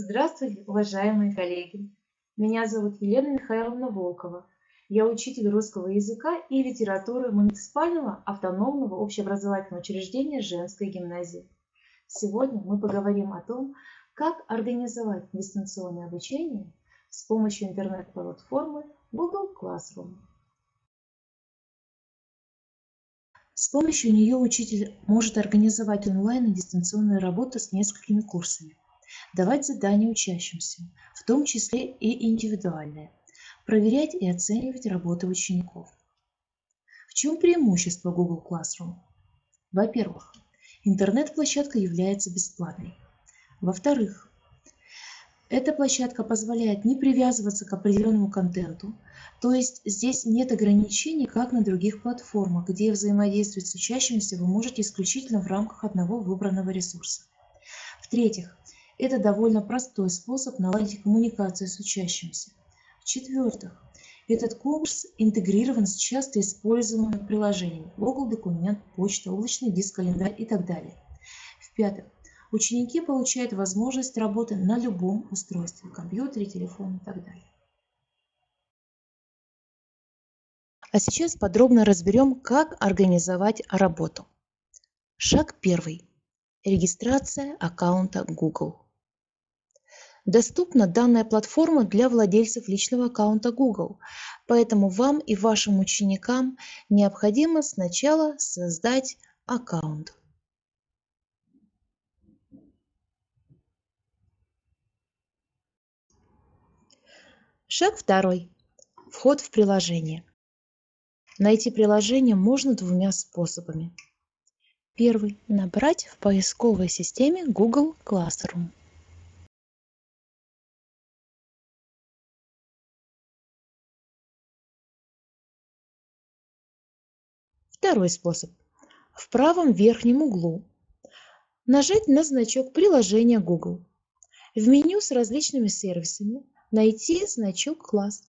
Здравствуйте, уважаемые коллеги! Меня зовут Елена Михайловна Волкова. Я учитель русского языка и литературы муниципального автономного общеобразовательного учреждения женской гимназии. Сегодня мы поговорим о том, как организовать дистанционное обучение с помощью интернет-платформы Google Classroom. С помощью нее учитель может организовать онлайн и дистанционную работу с несколькими курсами, давать задания учащимся, в том числе и индивидуальные, проверять и оценивать работу учеников. В чем преимущество Google Classroom? Во-первых, интернет-площадка является бесплатной. Во-вторых, эта площадка позволяет не привязываться к определенному контенту, то есть здесь нет ограничений, как на других платформах, где взаимодействовать с учащимися вы можете исключительно в рамках одного выбранного ресурса. В-третьих, это довольно простой способ наладить коммуникацию с учащимися. В-четвертых, этот курс интегрирован с часто используемыми приложениями Google Документ, почта, облачный диск, календарь и так далее. В-пятых, ученики получают возможность работы на любом устройстве, компьютере, телефоне и так далее. А сейчас подробно разберем, как организовать работу. Шаг первый. Регистрация аккаунта Google. Доступна данная платформа для владельцев личного аккаунта Google, поэтому вам и вашим ученикам необходимо сначала создать аккаунт. Шаг второй. Вход в приложение. Найти приложение можно двумя способами. Первый. Набрать в поисковой системе Google Classroom. Второй способ. В правом верхнем углу нажать на значок приложения Google. В меню с различными сервисами найти значок «Класс».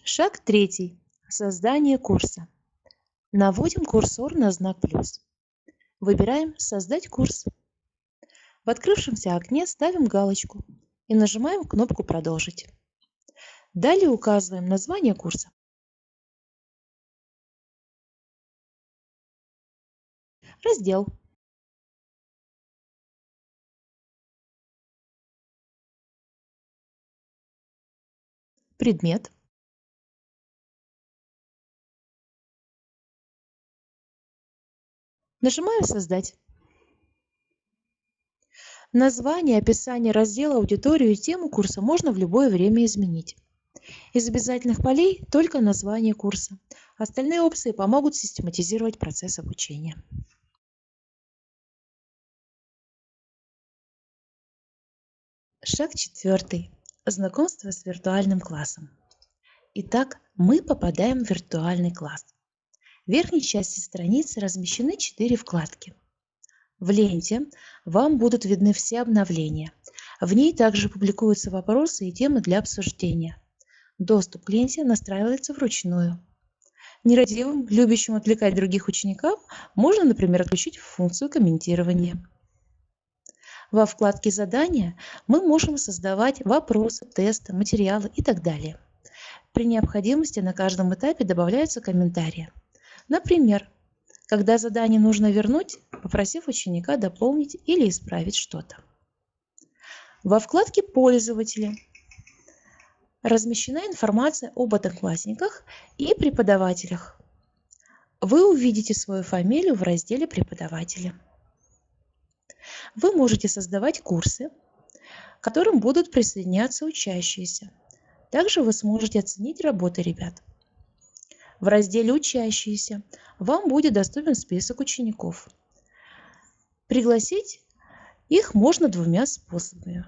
Шаг третий. Создание курса. Наводим курсор на знак плюс. Выбираем «Создать курс». В открывшемся окне ставим галочку и нажимаем кнопку «Продолжить». Далее указываем название курса. Раздел. Предмет. Нажимаем «Создать». Название, описание раздела, аудиторию и тему курса можно в любое время изменить. Из обязательных полей только название курса. Остальные опции помогут систематизировать процесс обучения. Шаг четвертый. Знакомство с виртуальным классом. Итак, мы попадаем в виртуальный класс. В верхней части страницы размещены 4 вкладки. В ленте вам будут видны все обновления. В ней также публикуются вопросы и темы для обсуждения. Доступ к ленте настраивается вручную. Нерадивым, любящим отвлекать других учеников, можно, например, отключить функцию комментирования. Во вкладке «Задания» мы можем создавать вопросы, тесты, материалы и так далее. При необходимости на каждом этапе добавляются комментарии. Например, когда задание нужно вернуть, попросив ученика дополнить или исправить что-то. Во вкладке «Пользователи» размещена информация об одноклассниках и преподавателях. Вы увидите свою фамилию в разделе «Преподаватели». Вы можете создавать курсы, к которым будут присоединяться учащиеся. Также вы сможете оценить работы ребят. В разделе «Учащиеся» вам будет доступен список учеников. Пригласить их можно двумя способами.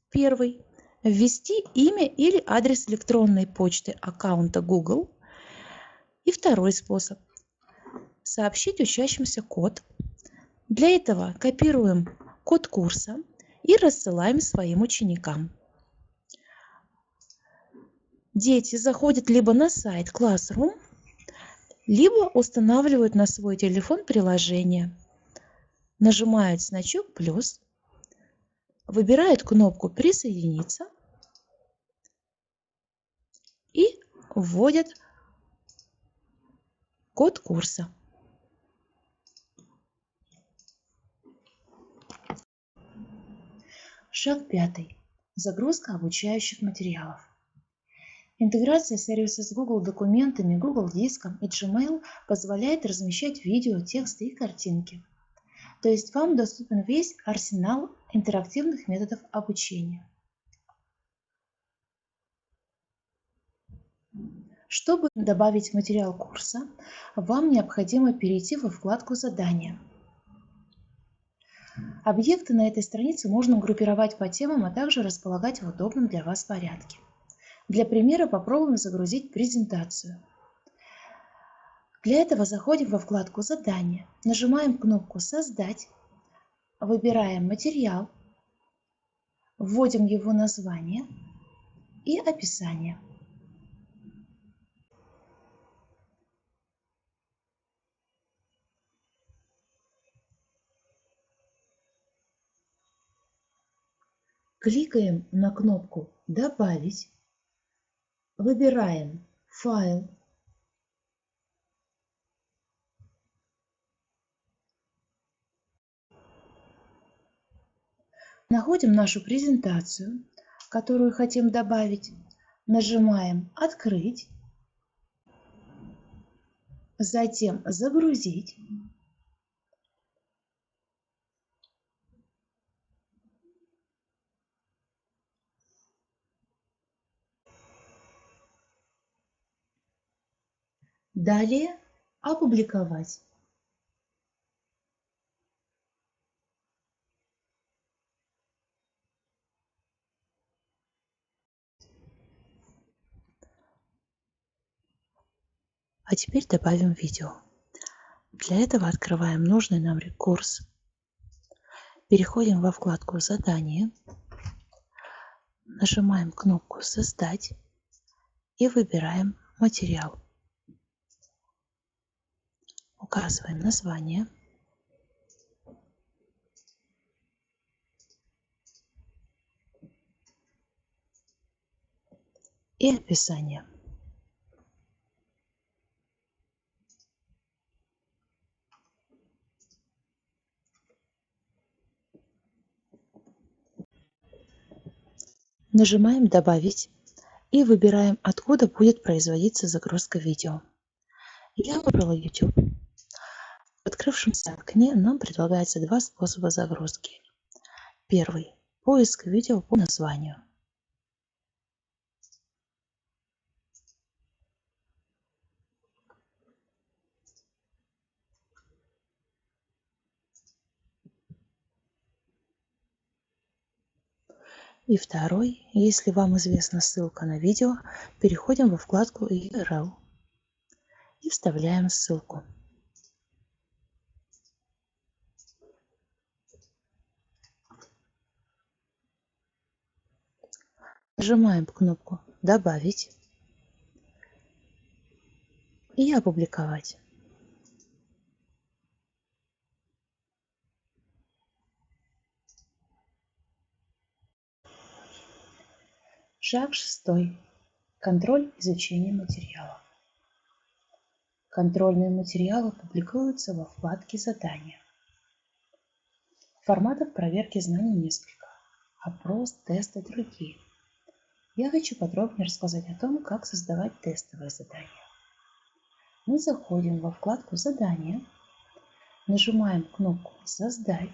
Первый. Ввести имя или адрес электронной почты аккаунта Google. И второй способ. Сообщить учащимся код. Для этого копируем код курса и рассылаем своим ученикам. Дети заходят либо на сайт Classroom, либо устанавливают на свой телефон приложение, нажимают значок плюс, выбирают кнопку «Присоединиться» и вводят код курса. Шаг 5. Загрузка обучающих материалов. Интеграция сервиса с Google документами, Google диском и Gmail позволяет размещать видео, тексты и картинки. То есть вам доступен весь арсенал интерактивных методов обучения. Чтобы добавить материал курса, вам необходимо перейти во вкладку «Задания». Объекты на этой странице можно группировать по темам, а также располагать в удобном для вас порядке. Для примера попробуем загрузить презентацию. Для этого заходим во вкладку «Задания», нажимаем кнопку «Создать», выбираем материал, вводим его название и описание. Кликаем на кнопку «Добавить», выбираем «Файл», находим нашу презентацию, которую хотим добавить, нажимаем «Открыть», затем «Загрузить». Далее «Опубликовать». А теперь добавим видео. Для этого открываем нужный нам курс, переходим во вкладку «Задание», нажимаем кнопку «Создать» и выбираем материал. Указываем название. И описание. Нажимаем «Добавить» и выбираем, откуда будет производиться загрузка видео. Я выбрала YouTube. В открывшемся окне нам предлагается два способа загрузки. Первый – поиск видео по названию. И второй, если вам известна ссылка на видео, переходим во вкладку URL и вставляем ссылку. Нажимаем кнопку «Добавить» и «Опубликовать». Шаг 6. Контроль изучения материала. Контрольные материалы публикуются во вкладке «Задания». Форматов проверки знаний несколько. Опрос, тест и другие. Я хочу подробнее рассказать о том, как создавать тестовые задания. Мы заходим во вкладку «Задания», нажимаем кнопку «Создать»,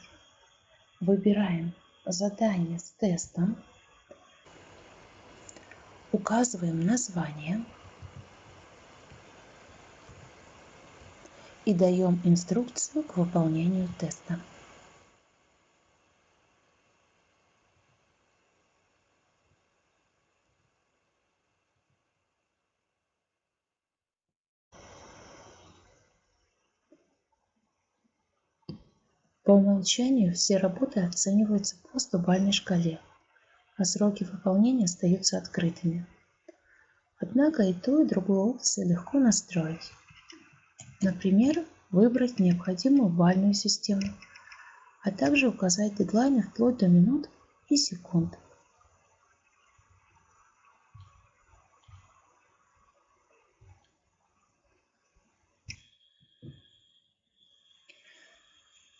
выбираем задание с тестом, указываем название и даем инструкцию к выполнению теста. По умолчанию все работы оцениваются по 100-бальной шкале, а сроки выполнения остаются открытыми. Однако и ту, и другую опцию легко настроить. Например, выбрать необходимую бальную систему, а также указать дедлайны вплоть до минут и секунд.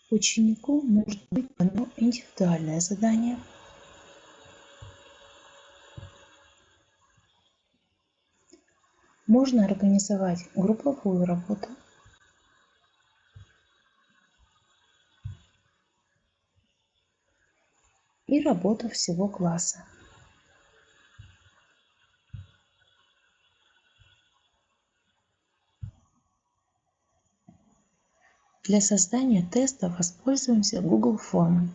Ученику может быть дано индивидуальное задание. Можно организовать групповую работу. И работу всего класса. Для создания теста воспользуемся Google формой.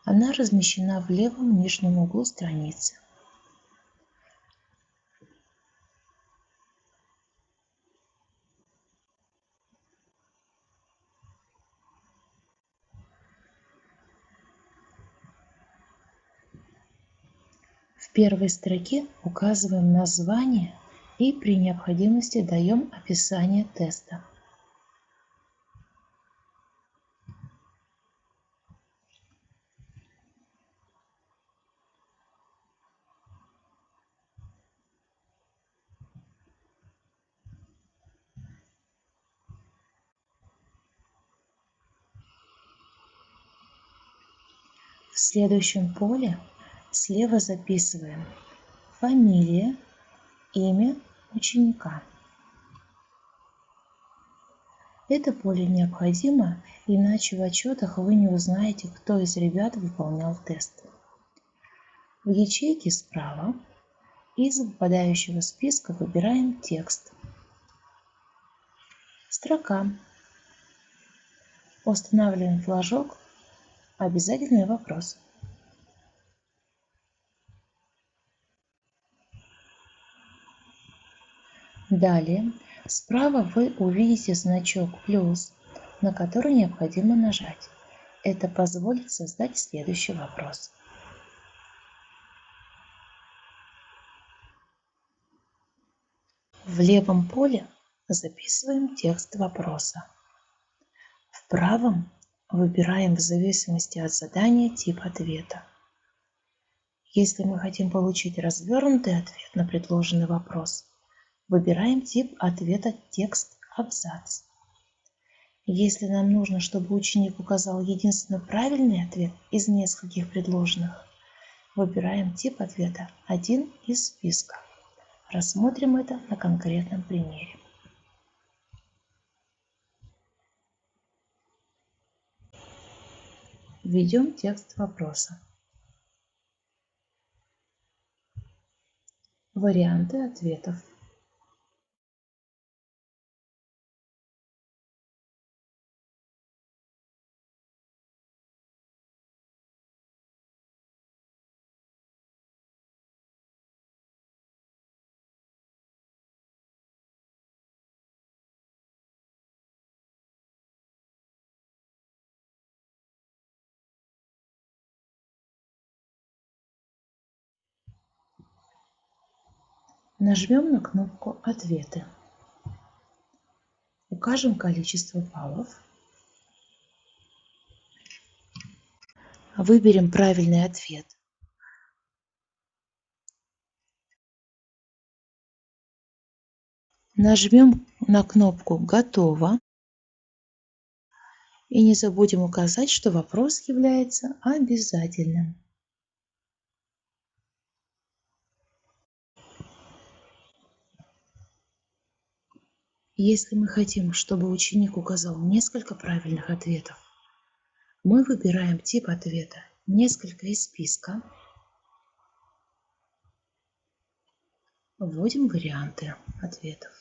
Она размещена в левом нижнем углу страницы. В первой строке указываем название и при необходимости даем описание теста. В следующем поле слева записываем фамилия, имя ученика. Это поле необходимо, иначе в отчетах вы не узнаете, кто из ребят выполнял тест. В ячейке справа из выпадающего списка выбираем текст. Строка. Устанавливаем флажок «Обязательный вопрос». Далее справа вы увидите значок «плюс», на который необходимо нажать. Это позволит создать следующий вопрос. В левом поле записываем текст вопроса. В правом выбираем в зависимости от задания тип ответа. Если мы хотим получить развернутый ответ на предложенный вопрос, выбираем тип ответа «Текст абзац». Если нам нужно, чтобы ученик указал единственно правильный ответ из нескольких предложенных, выбираем тип ответа «Один из списка». Рассмотрим это на конкретном примере. Введем текст вопроса. Варианты ответов. Нажмем на кнопку «Ответы». Укажем количество баллов. Выберем правильный ответ. Нажмем на кнопку «Готово». И не забудем указать, что вопрос является обязательным. Если мы хотим, чтобы ученик указал несколько правильных ответов, мы выбираем тип ответа «Несколько из списка», вводим варианты ответов.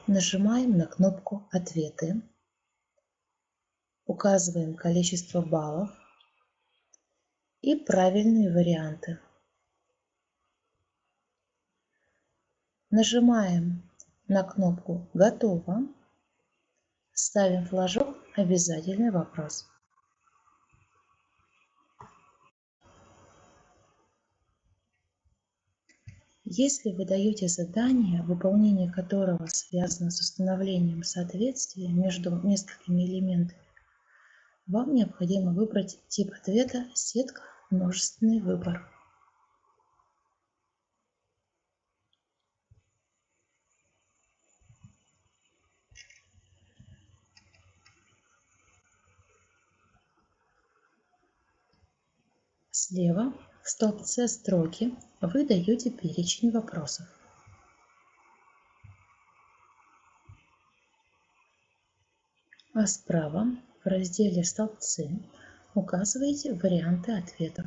Нажимаем на кнопку «Ответы», указываем количество баллов и правильные варианты. Нажимаем на кнопку «Готово», ставим флажок «Обязательный вопрос». Если вы даете задание, выполнение которого связано с установлением соответствия между несколькими элементами, вам необходимо выбрать тип ответа «Сетка. Множественный выбор». Слева в столбце «Строки» вы даете перечень вопросов. А справа в разделе «Столбцы» указываете варианты ответов.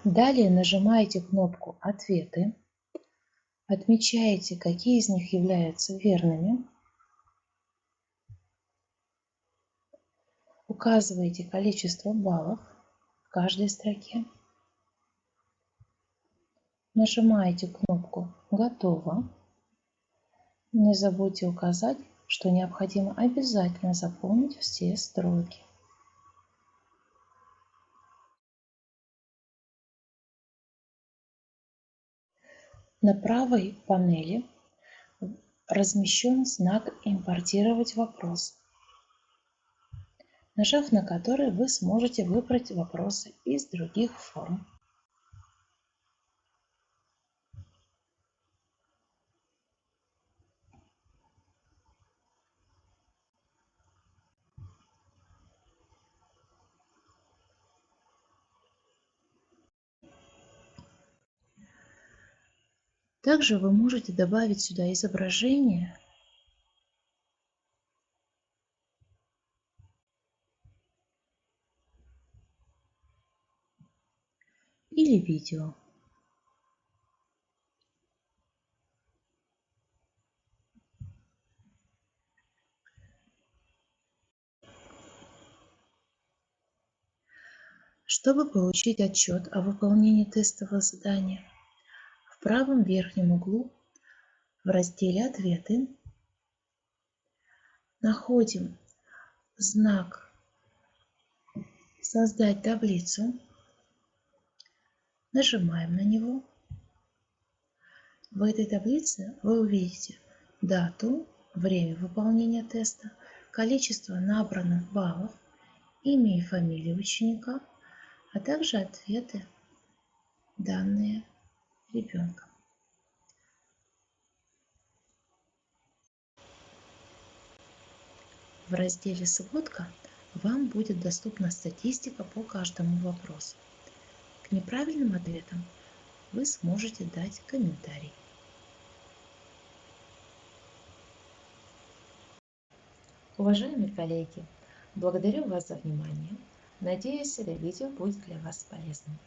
Далее нажимаете кнопку «Ответы», отмечаете, какие из них являются верными, указываете количество баллов в каждой строке, нажимаете кнопку «Готово». Не забудьте указать, что необходимо обязательно заполнить все строки. На правой панели размещен знак «Импортировать вопрос», нажав на который вы сможете выбрать вопросы из других форм. Также вы можете добавить сюда изображение или видео. Чтобы получить отчет о выполнении тестового задания, в правом верхнем углу в разделе «Ответы» находим знак «Создать таблицу», нажимаем на него. В этой таблице вы увидите дату, время выполнения теста, количество набранных баллов, имя и фамилия ученика, а также ответы, данные ребенка. В разделе «Сводка» вам будет доступна статистика по каждому вопросу. К неправильным ответам вы сможете дать комментарий. Уважаемые коллеги, благодарю вас за внимание. Надеюсь, это видео будет для вас полезным.